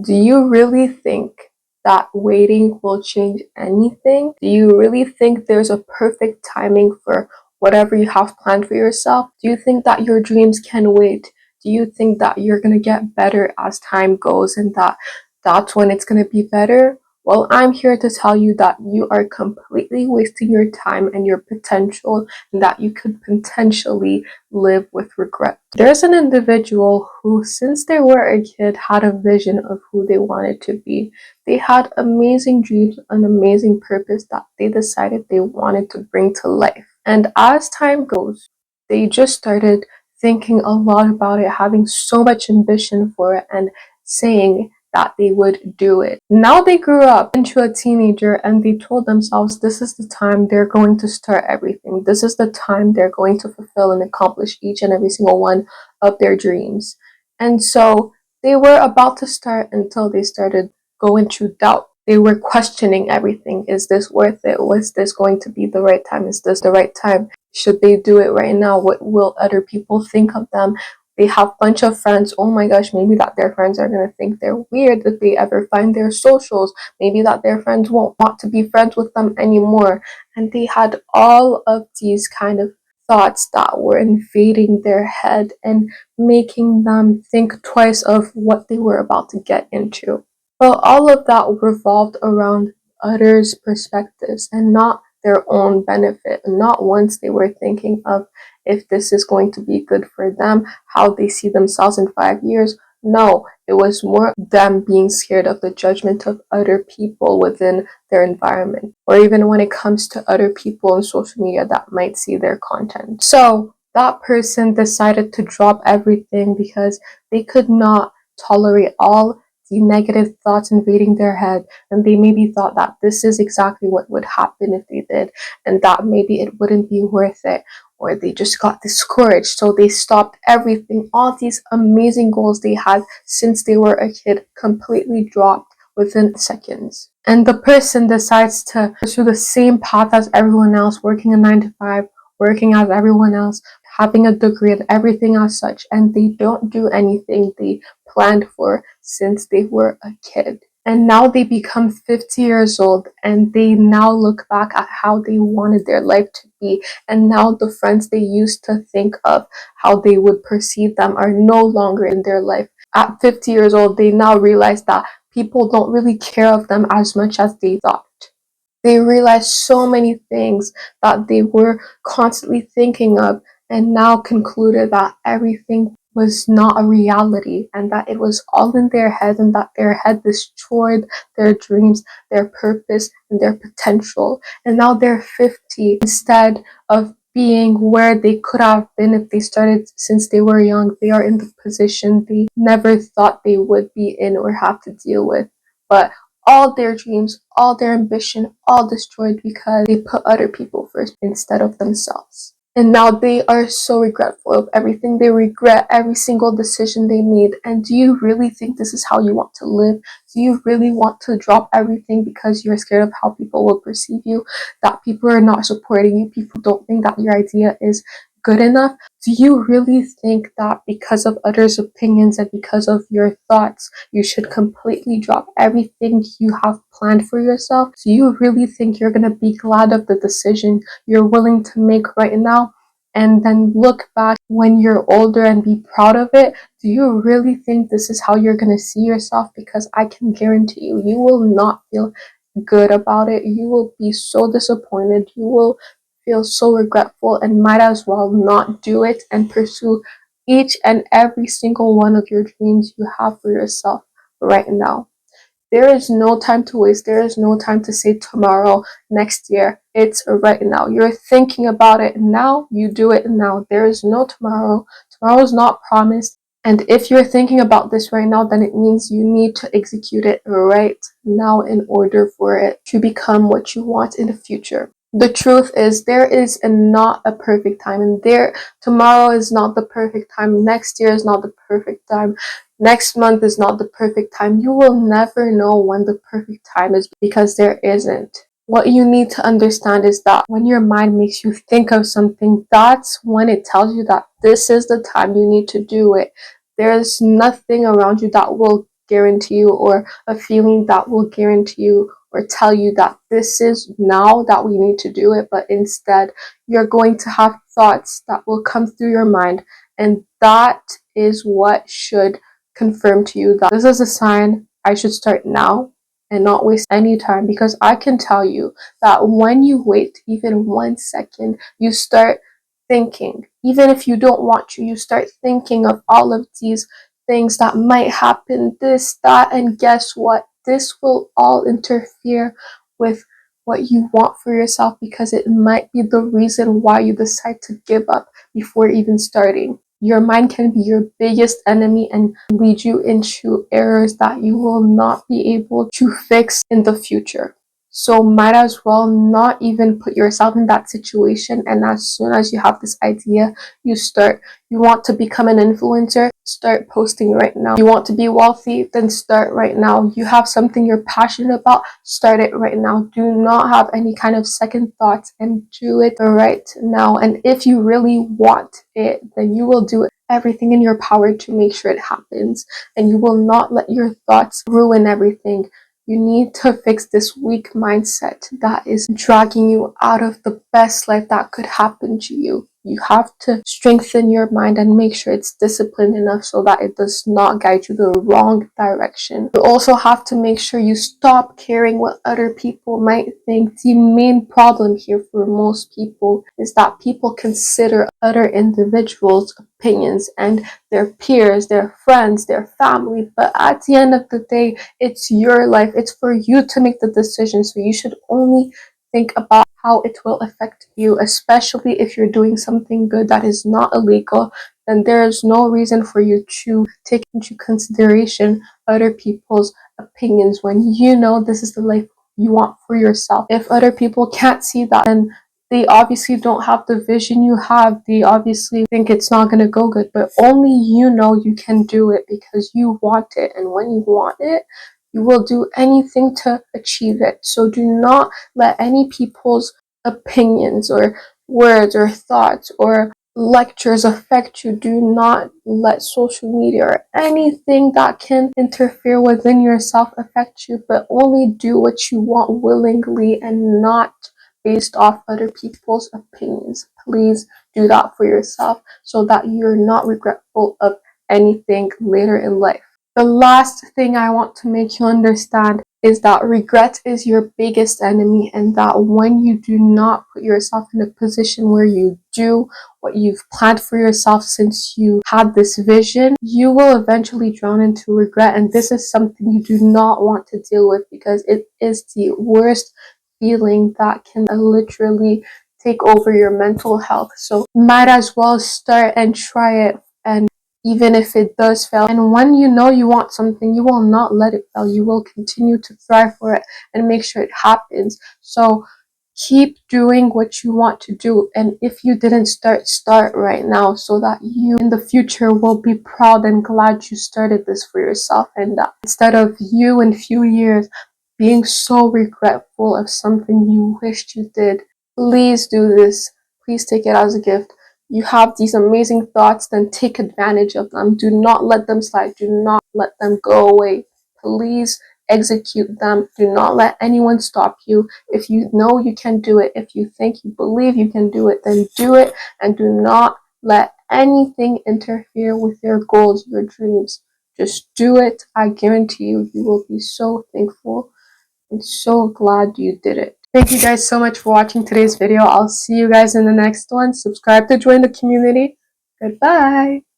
Do you really think that waiting will change anything? Do you really think there's a perfect timing for whatever you have planned for yourself? Do you think that your dreams can wait? Do you think that you're going to get better as time goes and that that's when it's going to be better? Well, I'm here to tell you that you are completely wasting your time and your potential, and that you could potentially live with regret. There's an individual who, since they were a kid, had a vision of who they wanted to be. They had amazing dreams, an amazing purpose that they decided they wanted to bring to life. And as time goes, they just started thinking a lot about it, having so much ambition for it, and saying that they would do it. Now they grew up into a teenager and they told themselves this is the time they're going to start everything. This is the time they're going to fulfill and accomplish each and every single one of their dreams. And so they were about to start until they started going through doubt. They were questioning everything. Is this worth it? Was this going to be the right time? Is this the right time? Should they do it right now? What will other people think of them? They have a bunch of friends. Oh my gosh, maybe that their friends are going to think they're weird if they ever find their socials. Maybe that their friends won't want to be friends with them anymore. And they had all of these kind of thoughts that were invading their head and making them think twice of what they were about to get into. But all of that revolved around others' perspectives and not their own benefit. Not once they were thinking of if this is going to be good for them, how they see themselves in 5 years. No, it was more them being scared of the judgment of other people within their environment, or even when it comes to other people on social media that might see their content. So that person decided to drop everything because they could not tolerate all the negative thoughts invading their head, and they maybe thought that this is exactly what would happen if they did, and that maybe it wouldn't be worth it, or they just got discouraged, so they stopped everything. All these amazing goals they had since they were a kid completely dropped within seconds. And the person decides to pursue the same path as everyone else, working a 9 to 5, working as everyone else, having a degree and everything as such, and they don't do anything they planned for since they were a kid. And now they become 50 years old and they now look back at how they wanted their life to be. And now the friends they used to think of how they would perceive them are no longer in their life. At 50 years old, they now realize that people don't really care of them as much as they thought. They realize so many things that they were constantly thinking of, and now concluded that everything was not a reality and that it was all in their head, and that their head destroyed their dreams, their purpose, and their potential. And now they're 50 instead of being where they could have been if they started since they were young. They are in the position they never thought they would be in or have to deal with. But all their dreams, all their ambition, all destroyed because they put other people first instead of themselves. And now they are so regretful of everything. They regret every single decision they made. And do you really think this is how you want to live? Do you really want to drop everything because you're scared of how people will perceive you? That people are not supporting you? People don't think that your idea is good enough? Do you really think that because of others' opinions and because of your thoughts, you should completely drop everything you have planned for yourself? Do you really think you're going to be glad of the decision you're willing to make right now and then look back when you're older and be proud of it? Do you really think this is how you're going to see yourself? Because I can guarantee you, you will not feel good about it. You will be so disappointed. You will feel so regretful and might as well not do it and pursue each and every single one of your dreams you have for yourself right now. There is no time to waste. There is no time to say tomorrow, next year. It's right now. You're thinking about it now. You do it now. There is no tomorrow. Tomorrow is not promised. And if you're thinking about this right now, then it means you need to execute it right now in order for it to become what you want in the future. The truth is, there is not a perfect time, and tomorrow is not the perfect time. Next year is not the perfect time. Next month is not the perfect time. You will never know when the perfect time is because there isn't. What you need to understand is that when your mind makes you think of something, that's when it tells you that this is the time you need to do it. There's nothing around you that will guarantee you, or a feeling that will guarantee you or tell you that this is now that we need to do it, but instead you're going to have thoughts that will come through your mind, and that is what should confirm to you that this is a sign I should start now and not waste any time. Because I can tell you that when you wait even 1 second, you start thinking, even if you don't want to, you start thinking of all of these things that might happen, this, that, and guess what? This will all interfere with what you want for yourself, because it might be the reason why you decide to give up before even starting. Your mind can be your biggest enemy and lead you into errors that you will not be able to fix in the future. So might as well not even put yourself in that situation. And as soon as you have this idea, you start. You want to become an influencer? Start posting right now. You want to be wealthy? Then start right now. You have something you're passionate about? Start it right now. Do not have any kind of second thoughts and do it right now. And if you really want it, then you will do everything in your power to make sure it happens. And you will not let your thoughts ruin everything. You need to fix this weak mindset that is dragging you out of the best life that could happen to you. You have to strengthen your mind and make sure it's disciplined enough so that it does not guide you the wrong direction. You also have to make sure you stop caring what other people might think. The main problem here for most people is that people consider other individuals' opinions and their peers, their friends, their family. But at the end of the day, it's your life. It's for you to make the decision. So you should only think about how it will affect you, especially if you're doing something good that is not illegal. Then there is no reason for you to take into consideration other people's opinions when you know this is the life you want for yourself. If other people can't see that, then they obviously don't have the vision you have. They obviously think it's not going to go good, but only you know you can do it because you want it. And when you want it, you will do anything to achieve it. So do not let any people's opinions or words or thoughts or lectures affect you. Do not let social media or anything that can interfere within yourself affect you, but only do what you want willingly and not based off other people's opinions. Please do that for yourself so that you're not regretful of anything later in life. The last thing I want to make you understand is that regret is your biggest enemy, and that when you do not put yourself in a position where you do what you've planned for yourself since you had this vision, you will eventually drown into regret. And this is something you do not want to deal with, because it is the worst feeling that can literally take over your mental health. So might as well start and try it, and even if it does fail. And when you know you want something, you will not let it fail. You will continue to strive for it and make sure it happens. So keep doing what you want to do. And if you didn't start right now, so that you in the future will be proud and glad you started this for yourself, and that instead of you in few years being so regretful of something you wished you did. Please do this. Please take it as a gift. You have these amazing thoughts, then take advantage of them. Do not let them slide. Do not let them go away. Please execute them. Do not let anyone stop you. If you know you can do it, if you think you believe you can do it, then do it, and do not let anything interfere with your goals, your dreams. Just do it. I guarantee you, you will be so thankful and so glad you did it. Thank you guys so much for watching today's video. I'll see you guys in the next one. Subscribe to join the community. Goodbye.